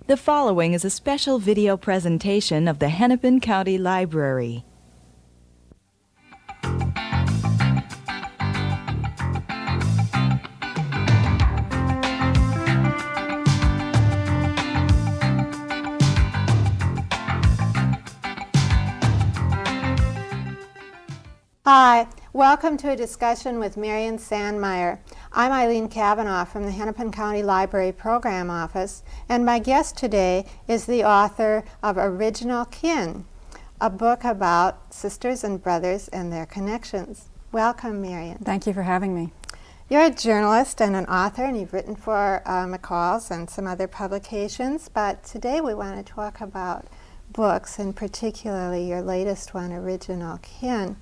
The following is a special video presentation of the Hennepin County Library. Hi, welcome to a discussion with Marian Sandmaier. I'm Eileen Cavanaugh from the Hennepin County Library Program Office, and my guest today is the author of Original Kin, a book about sisters and brothers and their connections. Welcome, Marian. Thank you for having me. You're a journalist and an author, and you've written for McCall's and some other publications, but today we want to talk about books, and particularly your latest one, Original Kin.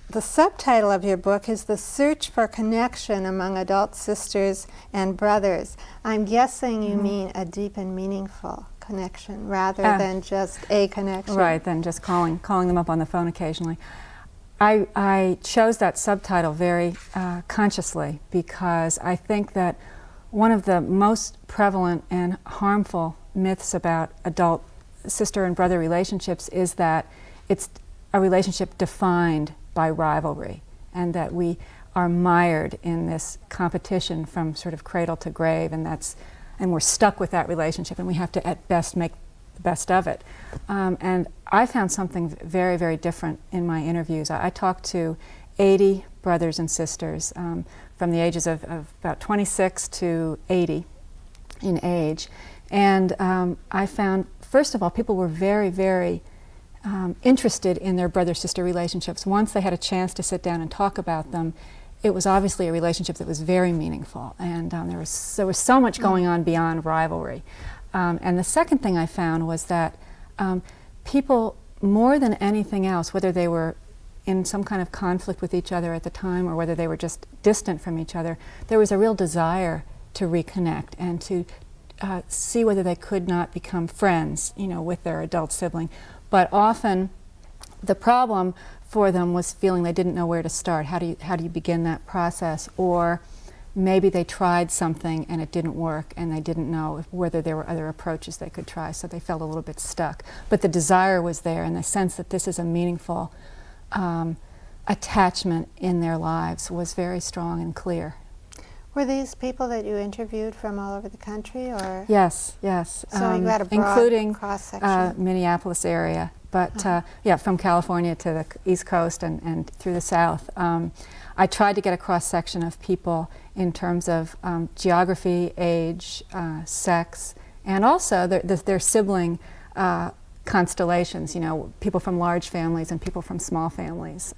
The subtitle of your book is The Search for Connection Among Adult Sisters and Brothers. I'm guessing you mean a deep and meaningful connection rather than just a connection. Right, than just calling them up on the phone occasionally. I chose that subtitle very consciously because I think that one of the most prevalent and harmful myths about adult sister and brother relationships is that it's a relationship defined by rivalry, and that we are mired in this competition from sort of cradle to grave, and we're stuck with that relationship, and we have to at best make the best of it. And I found something very, very different in my interviews. I talked to 80 brothers and sisters from the ages of about 26 to 80 in age, and I found, first of all, people were very, very interested in their brother-sister relationships. Once they had a chance to sit down and talk about them, it was obviously a relationship that was very meaningful, and there was so much going on beyond rivalry. And the second thing I found was that people, more than anything else, whether they were in some kind of conflict with each other at the time or whether they were just distant from each other, there was a real desire to reconnect and to see whether they could not become friends, with their adult sibling. But often the problem for them was feeling they didn't know where to start. How do you begin that process? Or maybe they tried something and it didn't work and they didn't know whether there were other approaches they could try, so they felt a little bit stuck. But the desire was there, and the sense that this is a meaningful attachment in their lives was very strong and clear. Were these people that you interviewed from all over the country, or? Yes. So you had a broad including cross-section. Minneapolis area, but from California to the East Coast and through the South. I tried to get a cross-section of people in terms of geography, age, sex, and also their sibling constellations, people from large families and people from small families,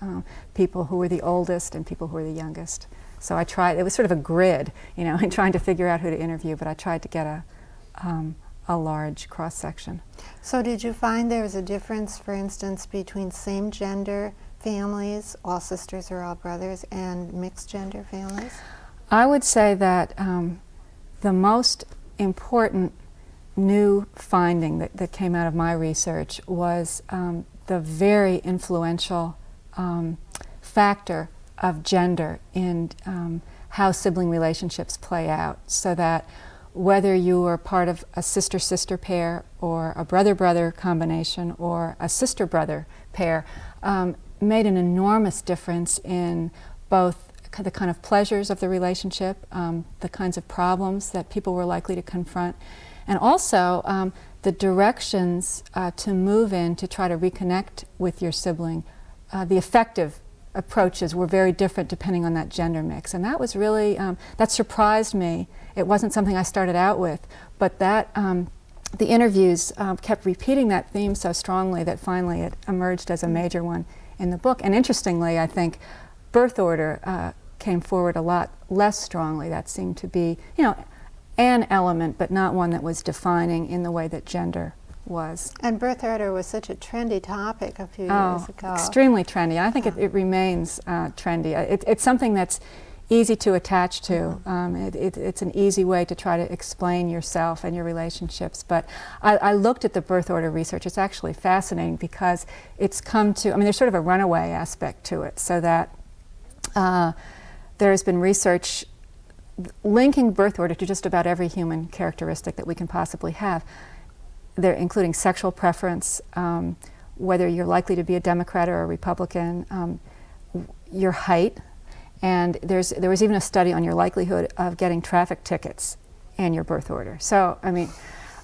people who were the oldest and people who were the youngest. So I tried, it was sort of a grid, in trying to figure out who to interview, but I tried to get a large cross-section. So did you find there was a difference, for instance, between same-gender families, all sisters or all brothers, and mixed-gender families? I would say that the most important new finding that came out of my research was the very influential factor of gender in how sibling relationships play out, so that whether you were part of a sister-sister pair or a brother-brother combination or a sister-brother pair made an enormous difference in both the kind of pleasures of the relationship, the kinds of problems that people were likely to confront, and also the directions to move in to try to reconnect with your sibling. The effective approaches were very different depending on that gender mix, and that was really that surprised me. It wasn't something I started out with, but that the interviews kept repeating that theme so strongly that finally it emerged as a major one in the book. And interestingly, I think birth order came forward a lot less strongly. That seemed to be an element, but not one that was defining in the way that gender was. And birth order was such a trendy topic a few years ago. Extremely trendy. I think it remains trendy. It's something that's easy to attach to. It's an easy way to try to explain yourself and your relationships. But I looked at the birth order research. It's actually fascinating because it's come to, there's sort of a runaway aspect to it, so that there has been research linking birth order to just about every human characteristic that we can possibly have, there, including sexual preference, whether you're likely to be a Democrat or a Republican, your height, and there was even a study on your likelihood of getting traffic tickets and your birth order. So, I mean,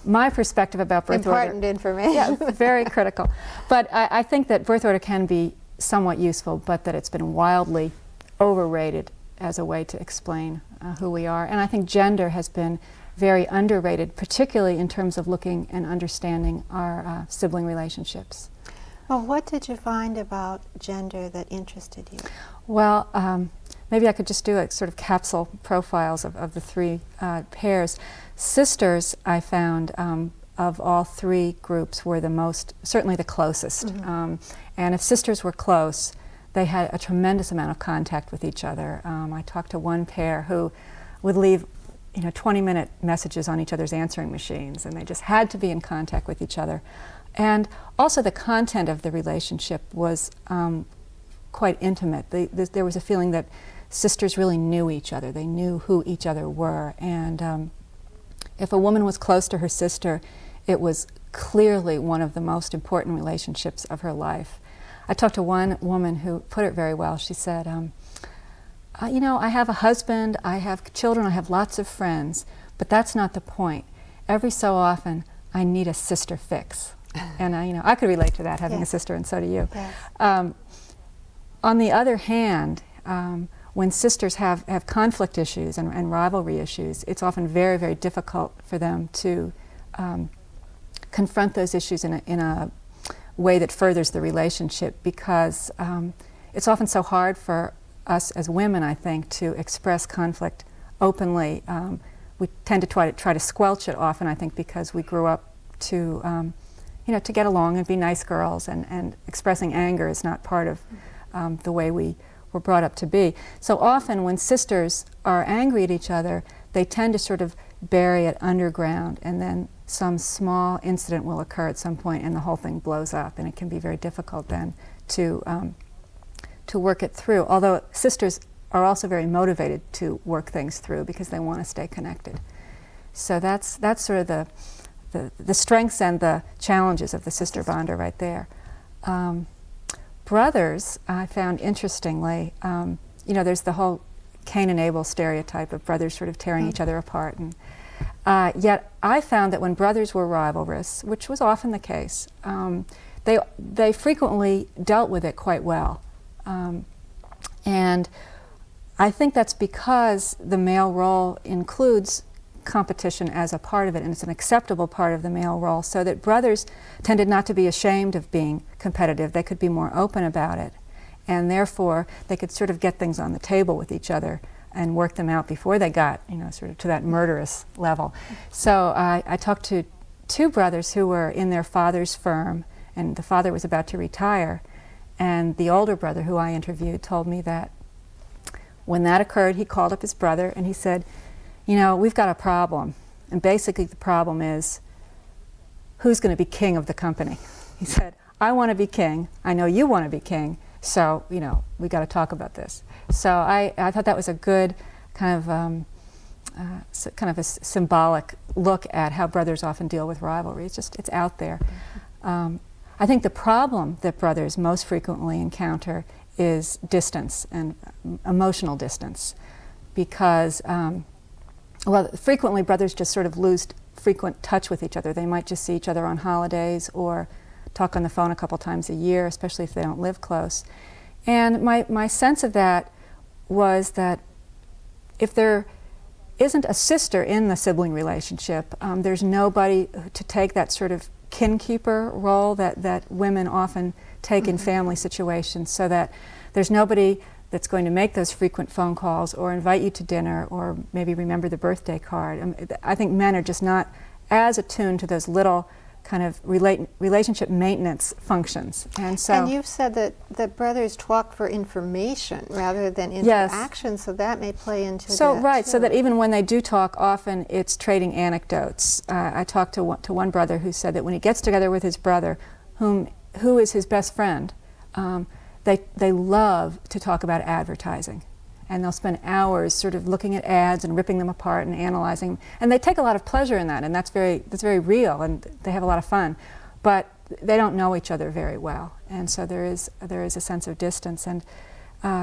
my perspective about birth order... Important information. Yeah, very critical. But I think that birth order can be somewhat useful, but that it's been wildly overrated as a way to explain who we are. And I think gender has been very underrated, particularly in terms of looking and understanding our sibling relationships. Well, what did you find about gender that interested you? Well, maybe I could just do a sort of capsule profiles of the three pairs. Sisters, I found, of all three groups were the most, certainly the closest. Mm-hmm. And if sisters were close, they had a tremendous amount of contact with each other. I talked to one pair who would leave 20-minute messages on each other's answering machines, and they just had to be in contact with each other. And also the content of the relationship was quite intimate. There was a feeling that sisters really knew each other. They knew who each other were. And if a woman was close to her sister, it was clearly one of the most important relationships of her life. I talked to one woman who put it very well. She said, I have a husband, I have children, I have lots of friends, but that's not the point. Every so often, I need a sister fix. And I could relate to that, having a sister, and so do you. Yes. On the other hand, when sisters have conflict issues and rivalry issues, it's often very, very difficult for them to confront those issues in a way that furthers the relationship, because it's often so hard for us as women, I think, to express conflict openly. We tend to try to squelch it often, I think, because we grew up to to get along and be nice girls, and expressing anger is not part of the way we were brought up to be. So often when sisters are angry at each other, they tend to sort of bury it underground, and then some small incident will occur at some point and the whole thing blows up, and it can be very difficult then to work it through. Although sisters are also very motivated to work things through because they want to stay connected. So that's sort of the strengths and the challenges of the sister bonder right there. Brothers, I found interestingly, there's the whole Cain and Abel stereotype of brothers sort of tearing each other apart. And yet I found that when brothers were rivalrous, which was often the case, they frequently dealt with it quite well. And I think that's because the male role includes competition as a part of it, and it's an acceptable part of the male role, so that brothers tended not to be ashamed of being competitive. They could be more open about it, and therefore they could sort of get things on the table with each other and work them out before they got sort of to that murderous level. So I talked to two brothers who were in their father's firm, and the father was about to retire, and the older brother who I interviewed told me that when that occurred, he called up his brother and he said, we've got a problem, and basically the problem is who's going to be king of the company. He said, I want to be king, I know you want to be king, so we got to talk about this. So I thought that was a good kind of a symbolic look at how brothers often deal with rivalry. It's out there. I think the problem that brothers most frequently encounter is distance, and emotional distance, because frequently brothers just sort of lose frequent touch with each other. They might just see each other on holidays or talk on the phone a couple times a year, especially if they don't live close. And my sense of that was that if there isn't a sister in the sibling relationship, there's nobody to take that sort of kinkeeper role that women often take in family situations, so that there's nobody that's going to make those frequent phone calls or invite you to dinner or maybe remember the birthday card. I think men are just not as attuned to those little kind of relationship maintenance functions. And you've said that brothers talk for information rather than interaction, yes. So that may play into that right, too. So that even when they do talk, often it's trading anecdotes. I talked to one brother who said that when he gets together with his brother, who is his best friend, they love to talk about advertising. and they'll spend hours sort of looking at ads and ripping them apart and analyzing. And they take a lot of pleasure in that, and that's very real, and they have a lot of fun. But they don't know each other very well, and so there is a sense of distance. And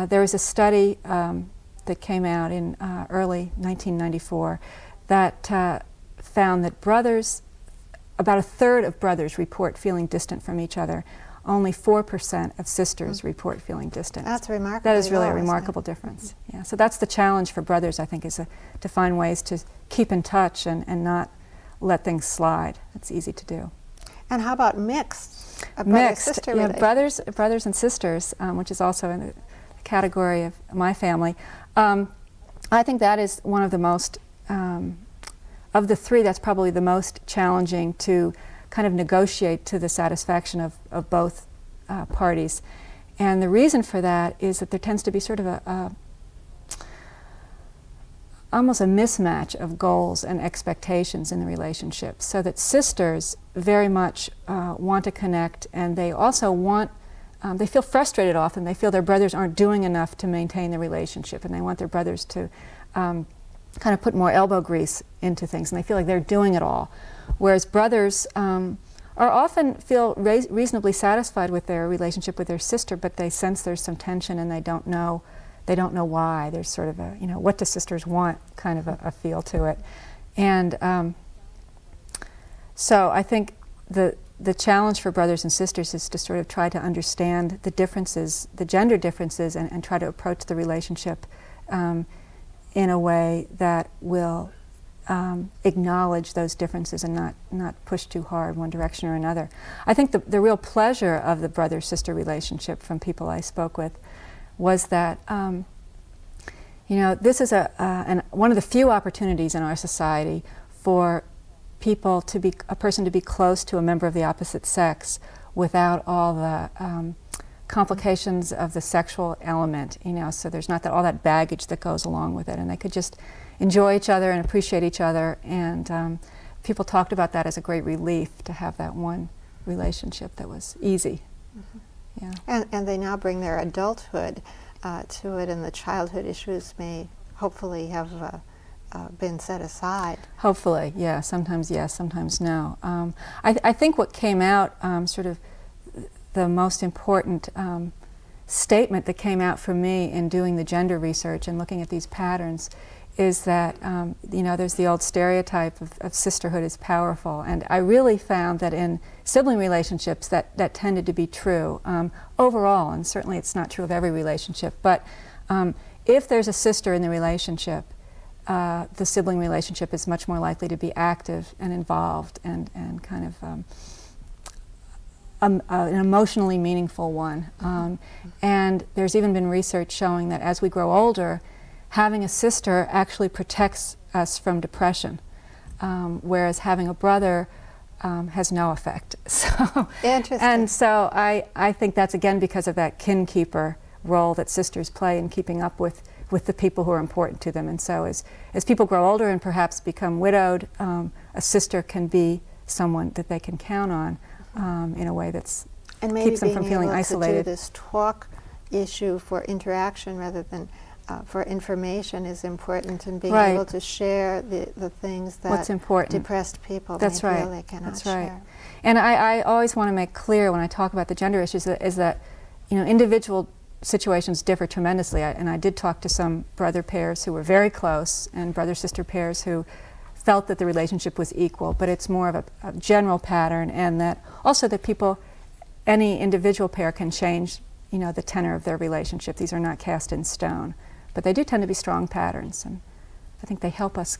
there was a study that came out in early 1994 that found that about a third of brothers report feeling distant from each other. Only 4% of sisters report feeling distant. That's remarkable. That is really a remarkable difference. Yeah. So that's the challenge for brothers, I think, is to find ways to keep in touch and not let things slide. It's easy to do. And how about mixed? Mixed, yeah, brothers and sisters, which is also in the category of my family. I think that is one of the most, of the three, that's probably the most challenging to kind of negotiate to the satisfaction of both parties. And the reason for that is that there tends to be sort of almost a mismatch of goals and expectations in the relationship, so that sisters very much want to connect, and they also want, they feel frustrated often. They feel their brothers aren't doing enough to maintain the relationship, and they want their brothers to kind of put more elbow grease into things, and they feel like they're doing it all. Whereas brothers are often feel reasonably satisfied with their relationship with their sister, but they sense there's some tension and they don't know why. There's sort of a, what do sisters want kind of a feel to it. And so I think the challenge for brothers and sisters is to sort of try to understand the differences, the gender differences, and try to approach the relationship in a way that will acknowledge those differences and not push too hard one direction or another. I think the real pleasure of the brother-sister relationship from people I spoke with was that this is one of the few opportunities in our society for people a person to be close to a member of the opposite sex without all the complications of the sexual element, so there's not all that baggage that goes along with it, and they could just enjoy each other and appreciate each other, and people talked about that as a great relief to have that one relationship that was easy. Mm-hmm. Yeah. And they now bring their adulthood to it, and the childhood issues may hopefully have been set aside. Hopefully, yeah. Sometimes yes, sometimes no. I think what came out, sort of the most important statement that came out for me in doing the gender research and looking at these patterns is that, there's the old stereotype of sisterhood is powerful. And I really found that in sibling relationships that tended to be true overall, and certainly it's not true of every relationship, but if there's a sister in the relationship, the sibling relationship is much more likely to be active and involved and kind of an emotionally meaningful one. And there's even been research showing that as we grow older, having a sister actually protects us from depression, whereas having a brother has no effect. So, interesting. And so I think that's again because of that kin-keeper role that sisters play in keeping up with the people who are important to them. And so as people grow older and perhaps become widowed, a sister can be someone that they can count on in a way that's keeps them from feeling isolated. To do this talk issue for interaction rather than for information is important, and being able to share the things that what's important. Depressed people may feel they cannot That's right. share. And I always want to make clear when I talk about the gender issues is that individual situations differ tremendously. And I did talk to some brother pairs who were very close and brother-sister pairs who felt that the relationship was equal, but it's more of a general pattern, and that also that any individual pair can change the tenor of their relationship. These are not cast in stone, but they do tend to be strong patterns, and I think they help us,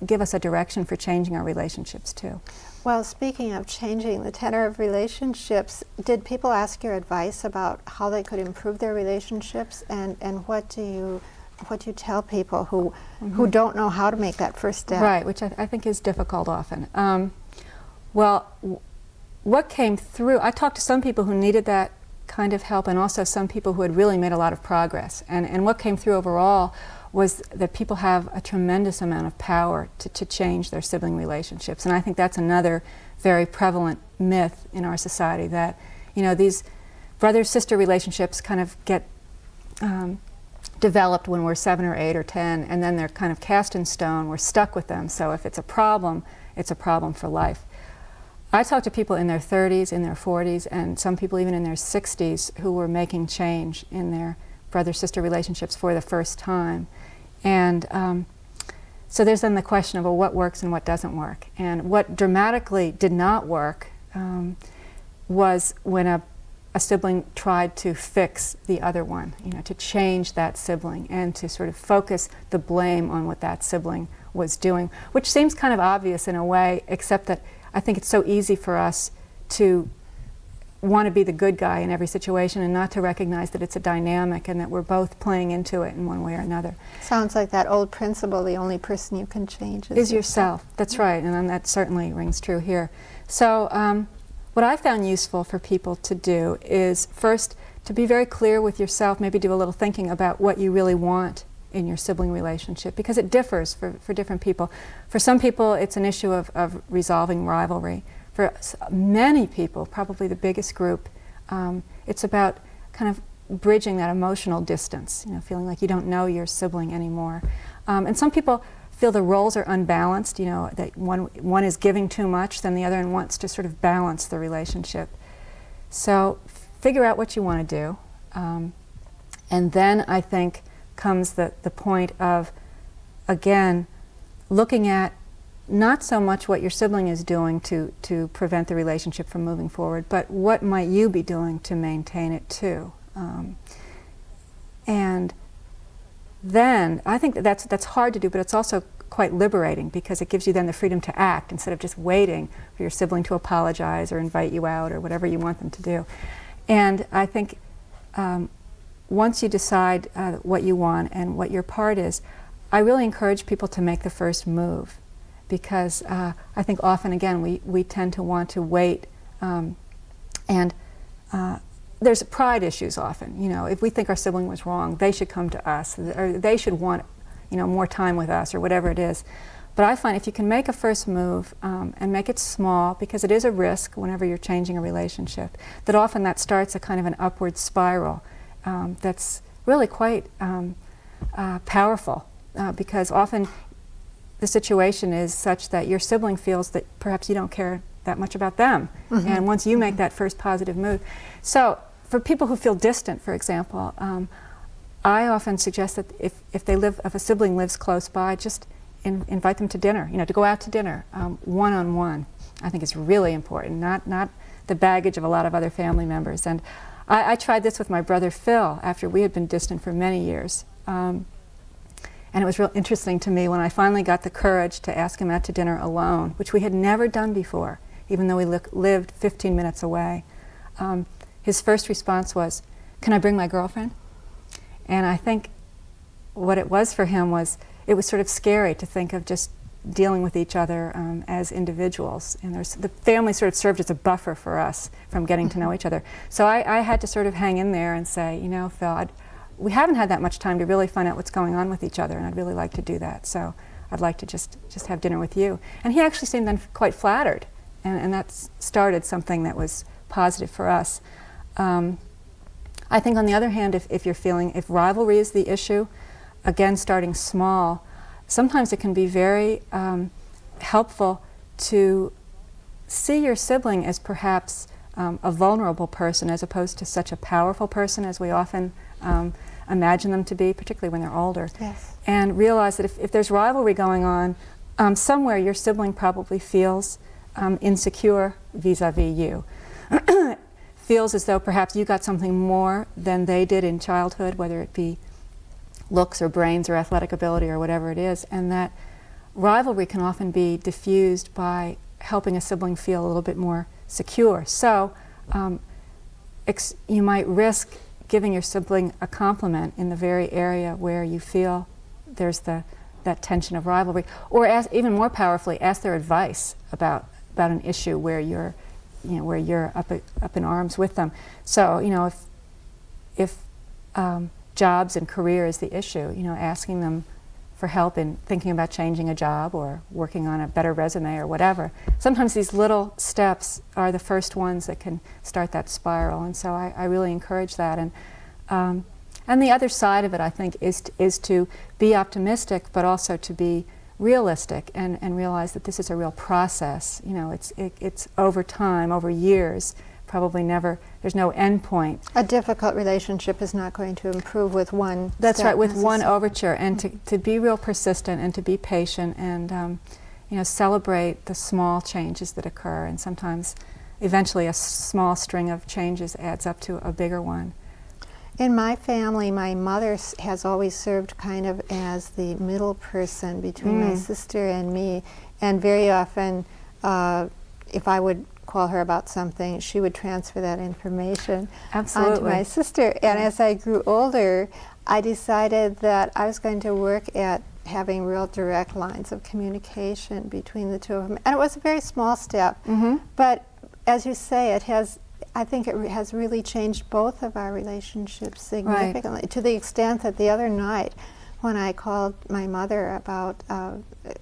give us a direction for changing our relationships too. Well, speaking of changing the tenor of relationships, did people ask your advice about how they could improve their relationships, and what do you tell people who don't know how to make that first step? Right, which I think is difficult often. What came through, I talked to some people who needed that kind of help, and also some people who had really made a lot of progress. And what came through overall was that people have a tremendous amount of power to change their sibling relationships. And I think that's another very prevalent myth in our society, that these brother-sister relationships kind of get developed when we're 7 or 8 or 10, and then they're kind of cast in stone. We're stuck with them. So if it's a problem for life. I talk to people in their 30s, in their 40s, and some people even in their 60s who were making change in their brother-sister relationships for the first time. And so there's then the question of, well, what works and what doesn't work. And what dramatically did not work was when a sibling tried to fix the other one, to change that sibling and to sort of focus the blame on what that sibling was doing, which seems kind of obvious in a way, except that I think it's so easy for us to want to be the good guy in every situation and not to recognize that it's a dynamic and that we're both playing into it in one way or another. Sounds like that old principle, the only person you can change is yourself. That's right, and that certainly rings true here. So what I found useful for people to do is first to be very clear with yourself, maybe do a little thinking about what you really want in your sibling relationship, because it differs for different people. For some people, it's an issue of resolving rivalry. For many people, probably the biggest group, it's about kind of bridging that emotional distance, feeling like you don't know your sibling anymore. And some people feel the roles are unbalanced, that one is giving too much, then the other one wants to sort of balance the relationship. So figure out what you want to do. And then I think comes the point of, again, looking at not so much what your sibling is doing to prevent the relationship from moving forward, but what might you be doing to maintain it too. And then I think that's hard to do, but it's also quite liberating because it gives you then the freedom to act instead of just waiting for your sibling to apologize or invite you out or whatever you want them to do. And I think once you decide what you want and what your part is, I really encourage people to make the first move, because I think often, again, we tend to want to wait, and there's pride issues often. If we think our sibling was wrong, they should come to us, or they should want more time with us, or whatever it is. But I find if you can make a first move and make it small, because it is a risk whenever you're changing a relationship, that often that starts a kind of an upward spiral that's really quite powerful, because often the situation is such that your sibling feels that perhaps you don't care that much about them. Mm-hmm. And once you make that first positive move. So for people who feel distant, for example, I often suggest that if a sibling lives close by, just invite them to dinner, to go out to dinner, one-on-one. I think it's really important, not the baggage of a lot of other family members. And I tried this with my brother Phil after we had been distant for many years. And it was real interesting to me when I finally got the courage to ask him out to dinner alone, which we had never done before, even though we lived 15 minutes away. His first response was, "Can I bring my girlfriend?" And I think what it was for him was, it was sort of scary to think of just dealing with each other as individuals. And the family sort of served as a buffer for us from getting to know each other. So I had to sort of hang in there and say, Phil, we haven't had that much time to really find out what's going on with each other, and I'd really like to do that. So I'd like to just have dinner with you. And he actually seemed then quite flattered, and that started something that was positive for us. I think on the other hand, if rivalry is the issue, again, starting small, sometimes it can be very helpful to see your sibling as perhaps a vulnerable person as opposed to such a powerful person as we often imagine them to be, particularly when they're older. Yes. And realize that if there's rivalry going on, somewhere your sibling probably feels insecure vis-a-vis you. Feels as though perhaps you got something more than they did in childhood, whether it be looks or brains or athletic ability or whatever it is, and that rivalry can often be diffused by helping a sibling feel a little bit more secure. So you might risk giving your sibling a compliment in the very area where you feel there's that tension of rivalry, or even more powerfully, ask their advice about an issue where you're up in arms with them. So if jobs and career is the issue, asking them for help in thinking about changing a job or working on a better resume or whatever. Sometimes these little steps are the first ones that can start that spiral, and so I really encourage that. And And the other side of it, I think, is to be optimistic, but also to be realistic and realize that this is a real process. You know, it's over time, over years, probably never, there's no end point. A difficult relationship is not going to improve with one That's step right, with one overture, and to be real persistent and to be patient and you know, celebrate the small changes that occur, and sometimes eventually a small string of changes adds up to a bigger one. In my family, my mother has always served kind of as the middle person between my sister and me, and very often if I would call her about something, she would transfer that information onto my sister. And as I grew older, I decided that I was going to work at having real direct lines of communication between the two of them. And it was a very small step, but as you say, I think it has really changed both of our relationships significantly, to the extent that the other night when I called my mother about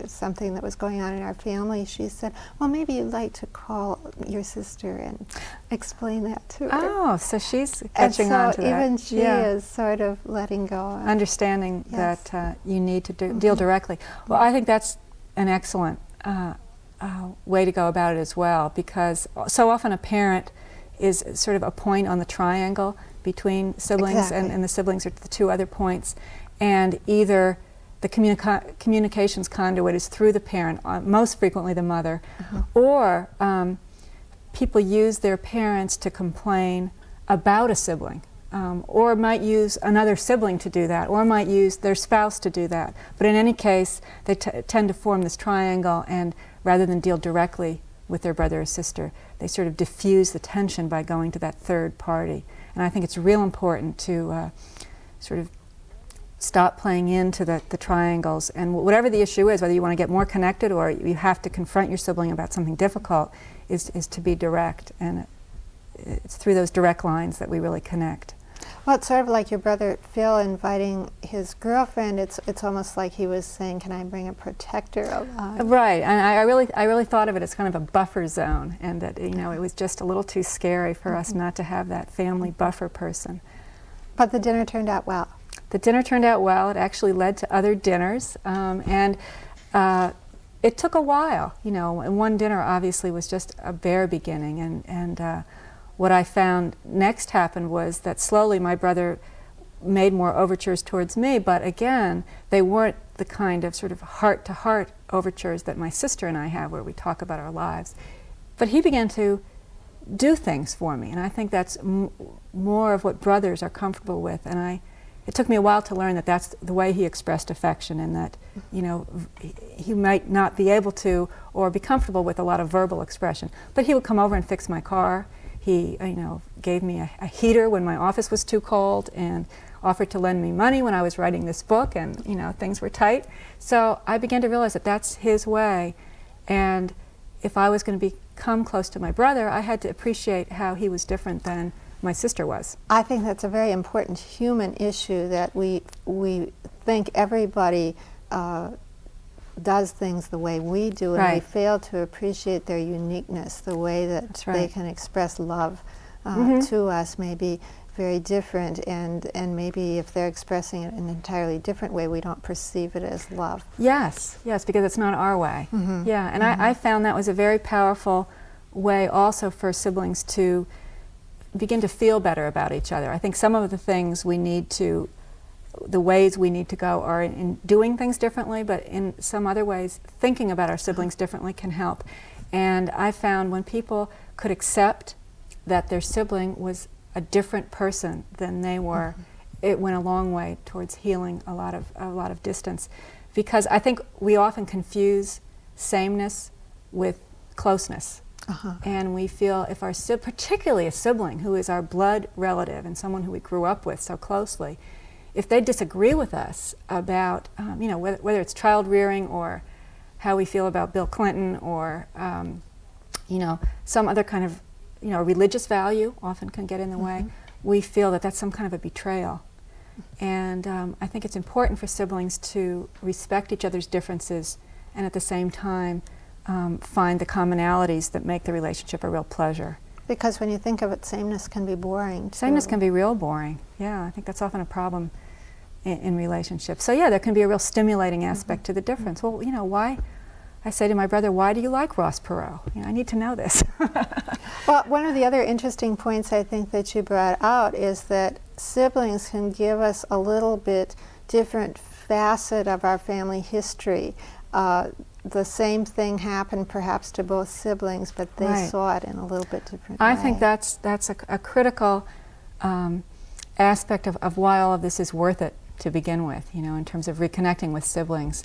something that was going on in our family, she said, well, maybe you'd like to call your sister and explain that to her. Oh, so she's catching on to that. And so even she is sort of letting go. Understanding that you need to deal directly. Well, I think that's an excellent way to go about it as well, because so often a parent is sort of a point on the triangle between siblings, and the siblings are the two other points, and either the communications conduit is through the parent, most frequently the mother, or people use their parents to complain about a sibling, or might use another sibling to do that, or might use their spouse to do that. But in any case, they tend to form this triangle, and rather than deal directly with their brother or sister, they sort of diffuse the tension by going to that third party. And I think it's real important to sort of stop playing into the triangles, and whatever the issue is, whether you want to get more connected or you have to confront your sibling about something difficult, is to be direct, and it's through those direct lines that we really connect. Well, it's sort of like your brother Phil inviting his girlfriend. It's almost like he was saying, "Can I bring a protector along?" Right, and I really thought of it as kind of a buffer zone, and that, you know, it was just a little too scary for us not to have that family buffer person. But the dinner turned out well. The dinner turned out well. It actually led to other dinners, and it took a while. You know, and one dinner obviously was just a bare beginning, and what I found next happened was that slowly my brother made more overtures towards me, but again, they weren't the kind of sort of heart-to-heart overtures that my sister and I have, where we talk about our lives. But he began to do things for me, and I think that's more of what brothers are comfortable with. And it took me a while to learn that that's the way he expressed affection, and that, you know, he might not be able to or be comfortable with a lot of verbal expression, but he would come over and fix my car. He, you know, gave me a heater when my office was too cold, and offered to lend me money when I was writing this book, and, you know, things were tight. So I began to realize that that's his way, and if I was going to become close to my brother, I had to appreciate how he was different than my sister was. I think that's a very important human issue, that we think everybody does things the way we do, and we fail to appreciate their uniqueness. The way that they can express love to us may be very different, and maybe if they're expressing it in an entirely different way, we don't perceive it as love. Yes, because it's not our way. Yeah, and I found that was a very powerful way also for siblings to begin to feel better about each other. I think some of the things the ways we need to go are in doing things differently, but in some other ways, thinking about our siblings differently can help. And I found when people could accept that their sibling was a different person than they were, it went a long way towards healing a lot of distance. Because I think we often confuse sameness with closeness. And we feel if particularly a sibling who is our blood relative and someone who we grew up with so closely, if they disagree with us about, you know, whether it's child rearing or how we feel about Bill Clinton, or, you know, some other kind of, you know, religious value often can get in the way, we feel that that's some kind of a betrayal. And I think it's important for siblings to respect each other's differences, and at the same time find the commonalities that make the relationship a real pleasure. Because when you think of it, sameness can be boring, too. Sameness can be real boring. Yeah, I think that's often a problem in relationships. So yeah, there can be a real stimulating aspect to the difference. Well, you know, why? I say to my brother, why do you like Ross Perot? You know, I need to know this. Well, one of the other interesting points I think that you brought out is that siblings can give us a little bit different facet of our family history. The same thing happened perhaps to both siblings, but they Right. saw it in a little bit different way. I think that's a critical aspect of why all of this is worth it to begin with, you know, in terms of reconnecting with siblings.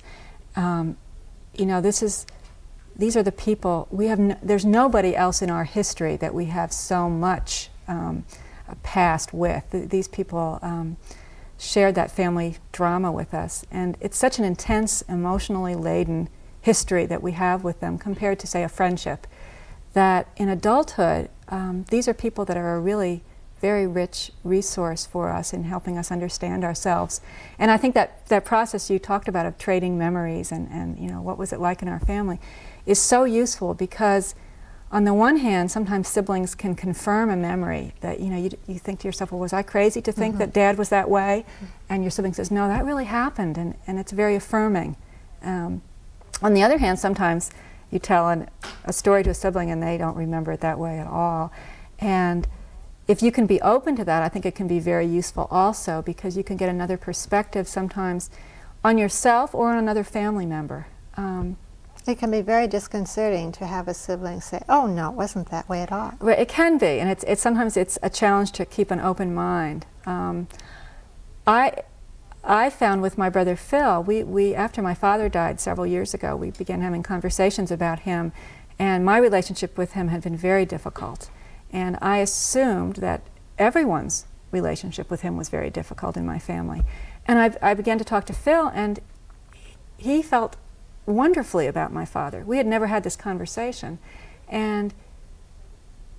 You know, these are the people, we have there's nobody else in our history that we have so much past with. These people shared that family drama with us, and it's such an intense, emotionally laden history that we have with them compared to, say, a friendship, that in adulthood, these are people that are a really very rich resource for us in helping us understand ourselves. And I think that process you talked about of trading memories and you know, what was it like in our family is so useful, because on the one hand, sometimes siblings can confirm a memory that, you know, you think to yourself, well, was I crazy to think that Dad was that way? And your sibling says, no, that really happened, and it's very affirming. On the other hand, sometimes you tell a story to a sibling and they don't remember it that way at all. And if you can be open to that, I think it can be very useful also, because you can get another perspective sometimes on yourself or on another family member. It can be very disconcerting to have a sibling say, oh no, it wasn't that way at all. It can be, and it's sometimes it's a challenge to keep an open mind. I found with my brother Phil, we after my father died several years ago, we began having conversations about him, and my relationship with him had been very difficult. And I assumed that everyone's relationship with him was very difficult in my family. And I began to talk to Phil, and he felt wonderfully about my father. We had never had this conversation, and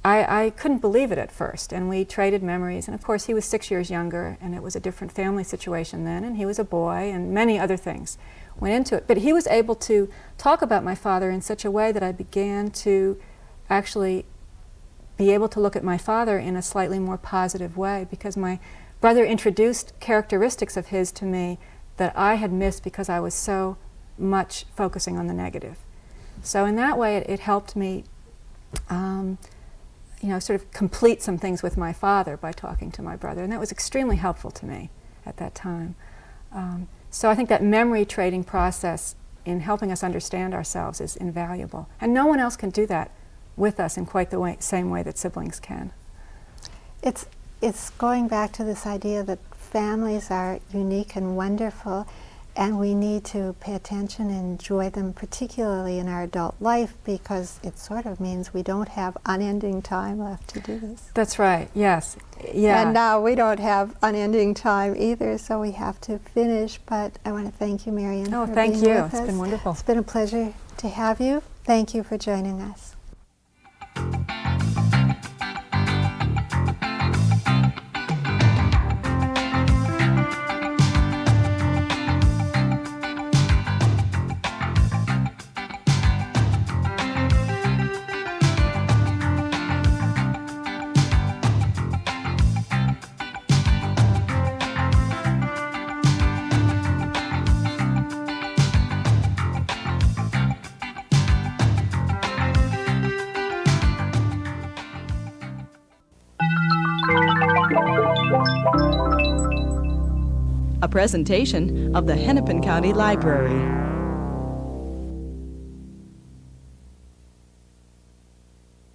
I couldn't believe it at first, and we traded memories. And of course, he was 6 years younger, and it was a different family situation then, and he was a boy, and many other things went into it. But he was able to talk about my father in such a way that I began to actually be able to look at my father in a slightly more positive way, because my brother introduced characteristics of his to me that I had missed because I was so much focusing on the negative. So in that way, it helped me you know, sort of complete some things with my father by talking to my brother, and that was extremely helpful to me at that time. So I think that memory trading process in helping us understand ourselves is invaluable, and no one else can do that with us in quite the same way that siblings can. It's going back to this idea that families are unique and wonderful, and we need to pay attention and enjoy them, particularly in our adult life, because it sort of means we don't have unending time left to do this. That's right, yes. Yeah. And now we don't have unending time either, so we have to finish. But I want to thank you, Marian, Oh, for thank being you. with It's us. been wonderful. It's been a pleasure to have you. Thank you for joining us. A presentation of the Hennepin County Library.